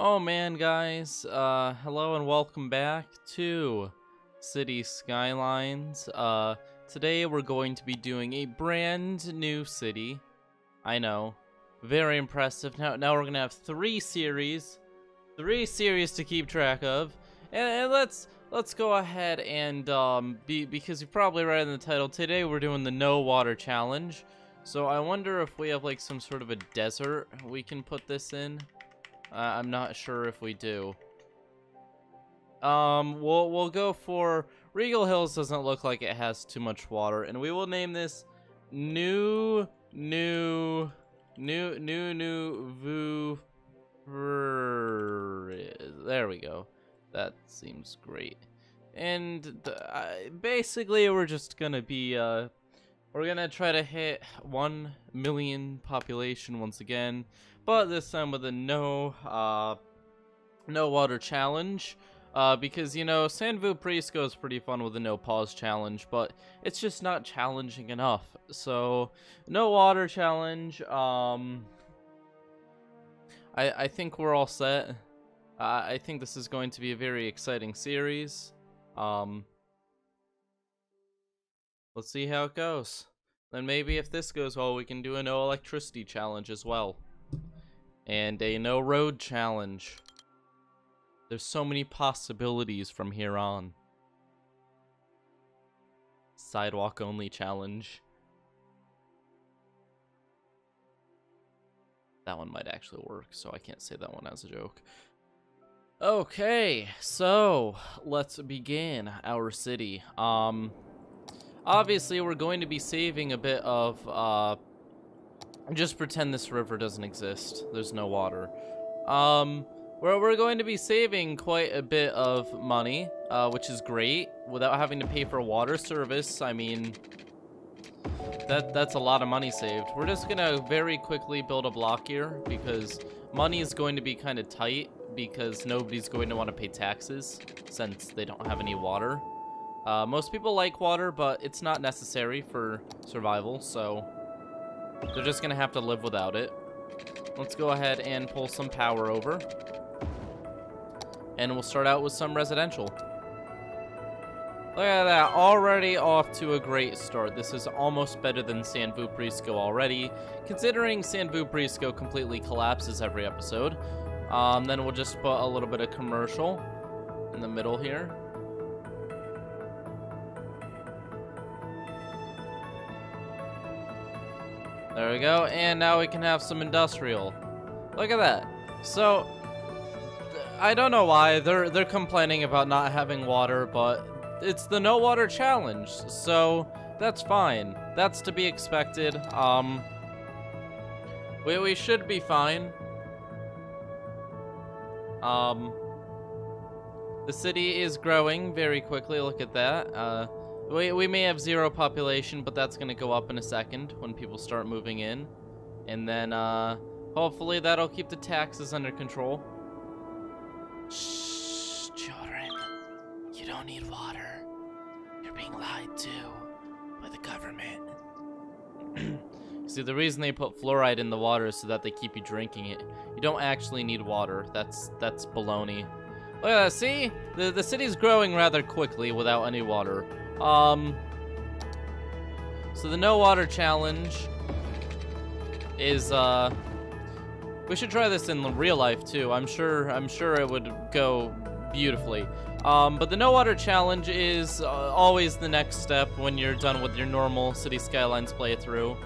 Oh man, guys, hello and welcome back to City Skylines. Today we're going to be doing a brand new city. I know, very impressive. Now we're gonna have three series to keep track of, and let's go ahead and because you probably read in the title, today we're doing the no water challenge. So I wonder if we have like some sort of a desert we can put this in. I'm not sure if we do. We'll go for Regal Hills. Doesn't look like it has too much water, and we will name this new Vooperis. There we go. That seems great. And basically, we're just gonna be we're gonna try to hit 1 million population once again, but this time with a no water challenge. Because, you know, San Vooperis is pretty fun with a no pause challenge, but it's just not challenging enough. So, no water challenge. I think we're all set. I think this is going to be a very exciting series. Let's see how it goes. Then maybe if this goes well, we can do a no electricity challenge as well. And a no road challenge. There's so many possibilities from here on. Sidewalk only challenge. That one might actually work, so I can't say that one as a joke. Okay, so let's begin our city. Obviously we're going to be saving a bit of just pretend this river doesn't exist. There's no water. We're going to be saving quite a bit of money, which is great, without having to pay for water service. I mean, that's a lot of money saved. We're just gonna very quickly build a block here, because money is going to be kind of tight, because nobody's going to want to pay taxes, since they don't have any water. Most people like water, but it's not necessary for survival, so they're just gonna have to live without it. Let's go ahead and pull some power over. And we'll start out with some residential. Look at that, already off to a great start. This is almost better than San Vooperis already, considering San Vooperis completely collapses every episode. Then we'll just put a little bit of commercial in the middle here. There we go, and now we can have some industrial. Look at that. So, I don't know why they're complaining about not having water, but it's the no water challenge, so that's fine. That's to be expected. We should be fine. The city is growing very quickly. Look at that. We may have 0 population, but that's gonna go up in a second when people start moving in, and then hopefully that'll keep the taxes under control. Shh, children. You don't need water. You're being lied to by the government. See, the reason they put fluoride in the water is so that they keep you drinking it. You don't actually need water. That's baloney. Look at that, see? The city's growing rather quickly without any water. So the no water challenge is, we should try this in real life too. I'm sure it would go beautifully. But the no water challenge is always the next step when you're done with your normal City Skylines playthrough.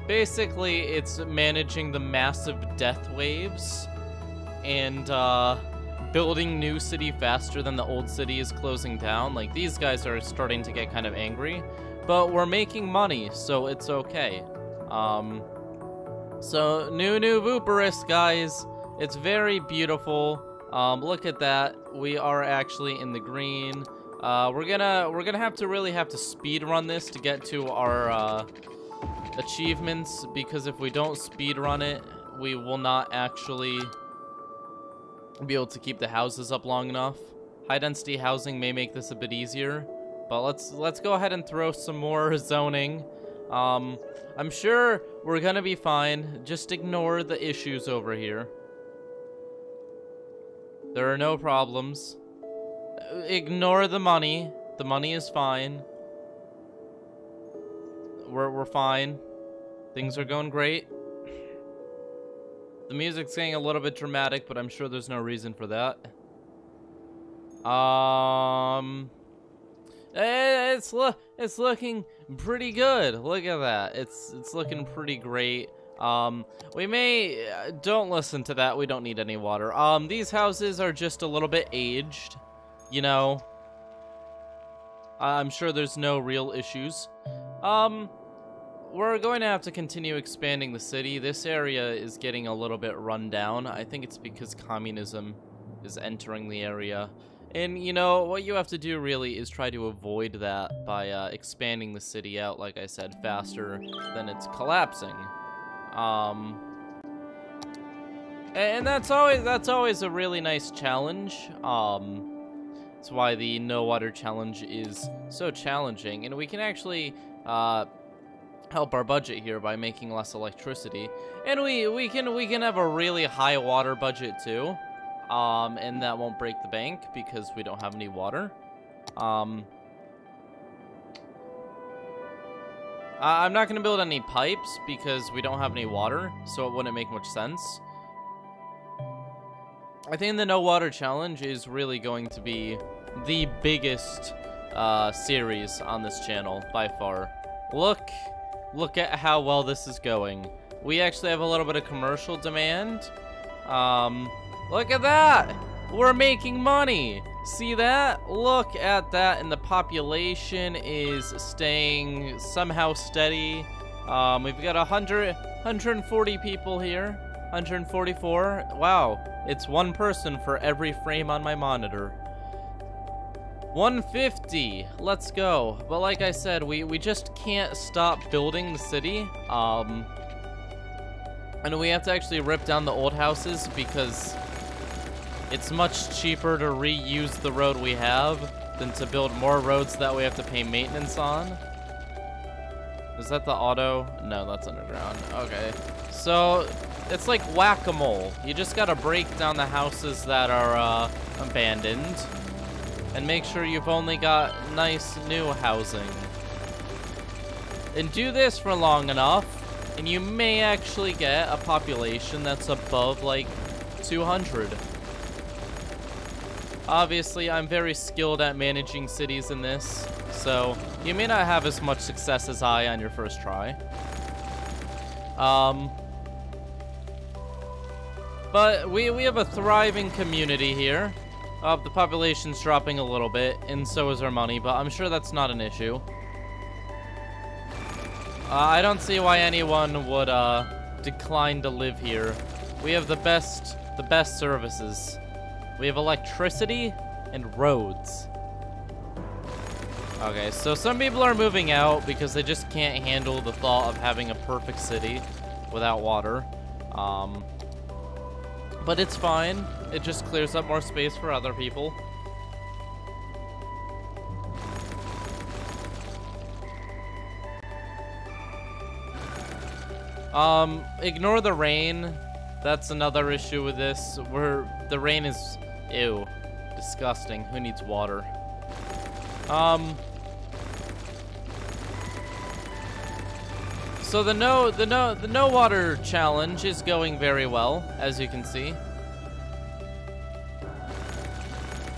Basically, it's managing the massive death waves and building new city faster than the old city is closing down. Like, these guys are starting to get kind of angry, but we're making money, so it's okay. So, new Vooperis, guys. It's very beautiful. Look at that. We are actually in the green. We're gonna have to speed run this to get to our achievements, because if we don't speed run it, we will not actually be able to keep the houses up long enough. High density housing may make this a bit easier, but let's go ahead and throw some more zoning. I'm sure we're gonna be fine. Just ignore the issues over here. There are no problems. Ignore the money. The money is fine. We're fine. Things are going great. The music's getting a little bit dramatic, but I'm sure there's no reason for that. It's looking pretty good. Look at that. It's looking pretty great. We may don't listen to that. We don't need any water. These houses are just a little bit aged, you know. I'm sure there's no real issues. We're going to have to continue expanding the city. This area is getting a little bit run down. I think it's because communism is entering the area. And, you know, what you have to do really is try to avoid that by expanding the city out, like I said, faster than it's collapsing. And that's always a really nice challenge. That's why the no water challenge is so challenging. And we can actually help our budget here by making less electricity. And we can have a really high water budget too. And that won't break the bank because we don't have any water. I'm not going to build any pipes because we don't have any water, so it wouldn't make much sense. I think the no water challenge is really going to be the biggest series on this channel by far. Look at how well this is going. We actually have a little bit of commercial demand. Look at that! We're making money! See that? Look at that, and the population is staying somehow steady. We've got 140 people here. 144. Wow, it's one person for every frame on my monitor. 150. Let's go. But like I said, we just can't stop building the city. And we have to actually rip down the old houses because it's much cheaper to reuse the road we have than to build more roads that we have to pay maintenance on. Is that the auto? No, that's underground. Okay. So, it's like whack-a-mole. You just gotta break down the houses that are abandoned and make sure you've only got nice new housing. And do this for long enough, and you may actually get a population that's above, like, 200. Obviously, I'm very skilled at managing cities in this, so you may not have as much success as I on your first try. But we have a thriving community here. The population's dropping a little bit, and so is our money, but I'm sure that's not an issue. I don't see why anyone would decline to live here. We have the best services. We have electricity and roads. Okay, so some people are moving out because they just can't handle the thought of having a perfect city without water. But it's fine. It just clears up more space for other people. Ignore the rain. That's another issue with this. The rain is, ew, disgusting. Who needs water? So the no water challenge is going very well, as you can see.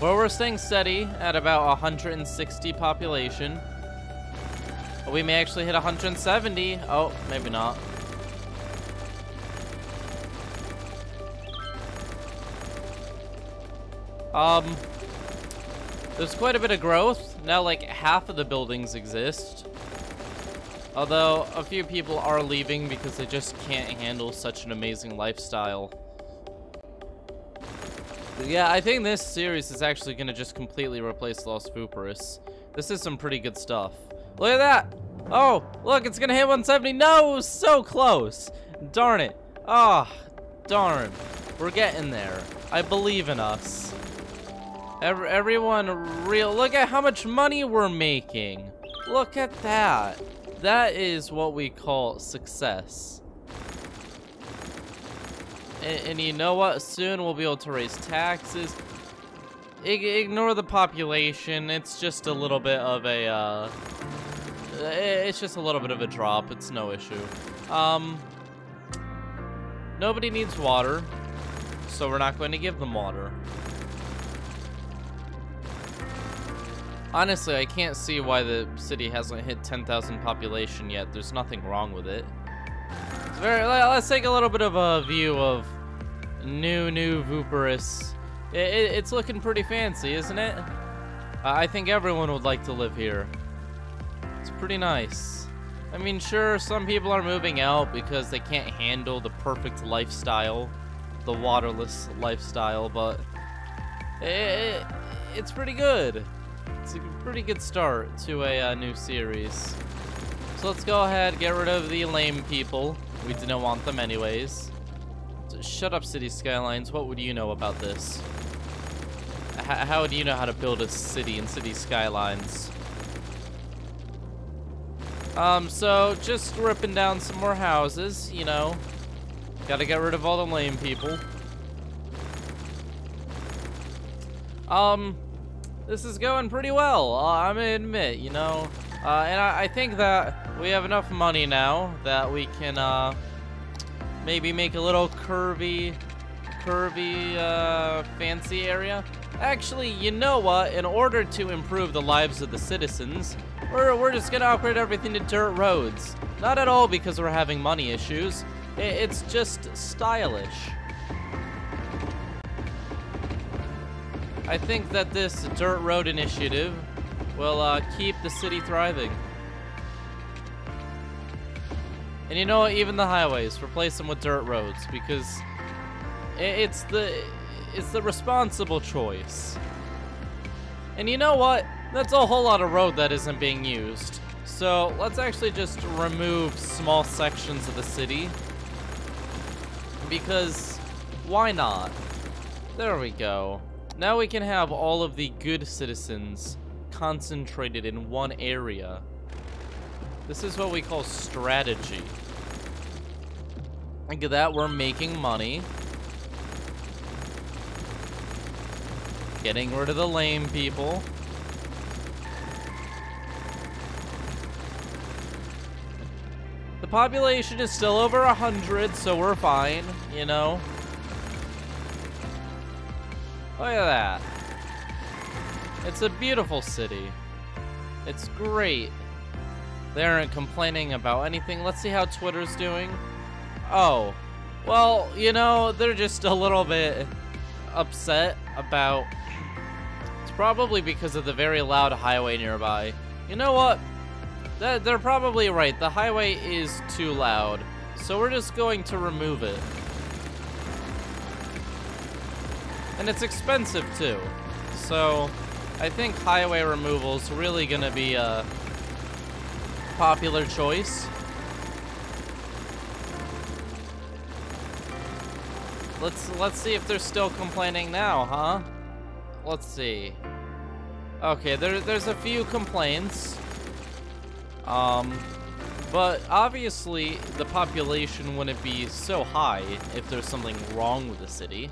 Well, we're staying steady at about 160 population. We may actually hit 170. Oh, maybe not. There's quite a bit of growth. Now, like, half of the buildings exist. Although, a few people are leaving because they just can't handle such an amazing lifestyle. Yeah, I think this series is actually going to just completely replace Lost Vooperis. This is some pretty good stuff. Look at that! Oh, look, it's going to hit 170. No, so close. Darn it. Ah, oh, darn. We're getting there. I believe in us. Everyone look at how much money we're making. Look at that. That is what we call success. And you know what? Soon we'll be able to raise taxes. Ignore the population. It's just a little bit of a, it's just a little bit of a drop. It's no issue. Nobody needs water, so we're not going to give them water. Honestly, I can't see why the city hasn't hit 10,000 population yet. There's nothing wrong with it. Let's take a little bit of a view of new Vooperis. It's looking pretty fancy, isn't it? I think everyone would like to live here. It's pretty nice. I mean, sure, some people are moving out because they can't handle the perfect lifestyle, the waterless lifestyle, but it's pretty good. It's a pretty good start to a new series. So let's go ahead, get rid of the lame people. We didn't want them anyways. Shut up, City Skylines. What would you know about this? How do you know how to build a city in City Skylines? So just ripping down some more houses, you know. Gotta get rid of all the lame people. This is going pretty well, I'm gonna admit, you know. And I think that we have enough money now that we can, maybe make a little curvy, fancy area. Actually, you know what? In order to improve the lives of the citizens, we're just gonna upgrade everything to dirt roads. Not at all because we're having money issues. It's just stylish. I think that this dirt road initiative will keep the city thriving. And you know what? Even the highways, replace them with dirt roads because it's the responsible choice. And you know what? That's a whole lot of road that isn't being used. So let's actually just remove small sections of the city because why not? There we go. Now we can have all of the good citizens concentrated in one area. This is what we call strategy. Look at that, we're making money. Getting rid of the lame people. The population is still over 100, so we're fine, you know. Look at that. It's a beautiful city. It's great. They aren't complaining about anything. Let's see how Twitter's doing. Oh, well, you know, they're just a little bit upset about... It's probably because of the very loud highway nearby. You know what? They're probably right. The highway is too loud. So we're just going to remove it. And it's expensive too. So I think highway removal's really gonna be a popular choice. Let's see if they're still complaining now, huh? Let's see. Okay, there's a few complaints. But obviously the population wouldn't be so high if there's something wrong with the city.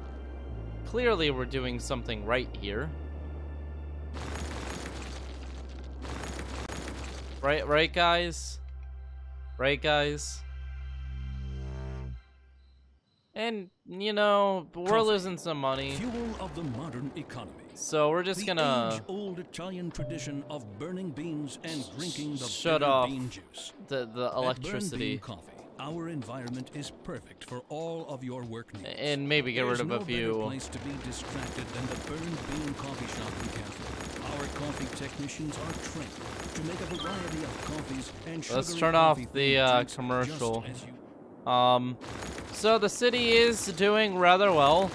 Clearly we're doing something right here. Right guys? Right guys? And, you know, we're losing some money. Fuel of the modern economy. So we're just gonna... The age-old Italian tradition of burning beans and drinking the shut bitter off bean juice. the electricity. At Burn Bean Coffee, our environment is perfect for all of your work needs. And maybe get rid of a few. There's no better place to be distracted than the Burn Bean Coffee Shop and Cafe. Our coffee technicians are trained to make a variety of coffees and Let's turn off the commercial. So the city is doing rather well.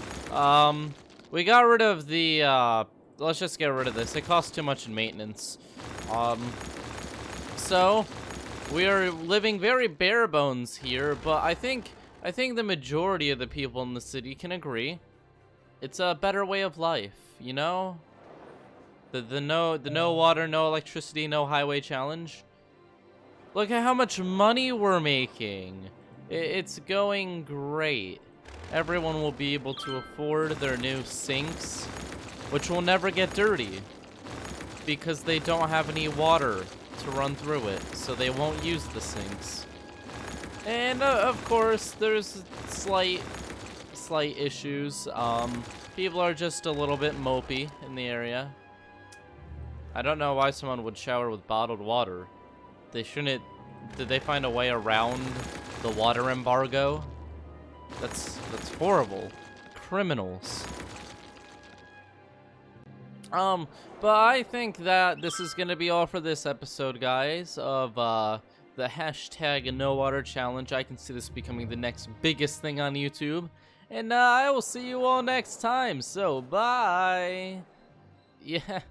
We got rid of the, let's just get rid of this. It costs too much in maintenance. So we are living very bare bones here, but I think the majority of the people in the city can agree. It's a better way of life, you know? The no water, no electricity, no highway challenge. Look at how much money we're making. It's going great. everyone will be able to afford their new sinks, which will never get dirty because they don't have any water to run through it, so they won't use the sinks. And of course, there's slight issues. People are just a little bit mopey in the area. I don't know why someone would shower with bottled water. They shouldn't. Did they find a way around the water embargo? That's horrible. Criminals. But I think that this is gonna be all for this episode, guys, of the hashtag No Water Challenge. I can see this becoming the next biggest thing on YouTube. And I will see you all next time. So, bye. Yeah.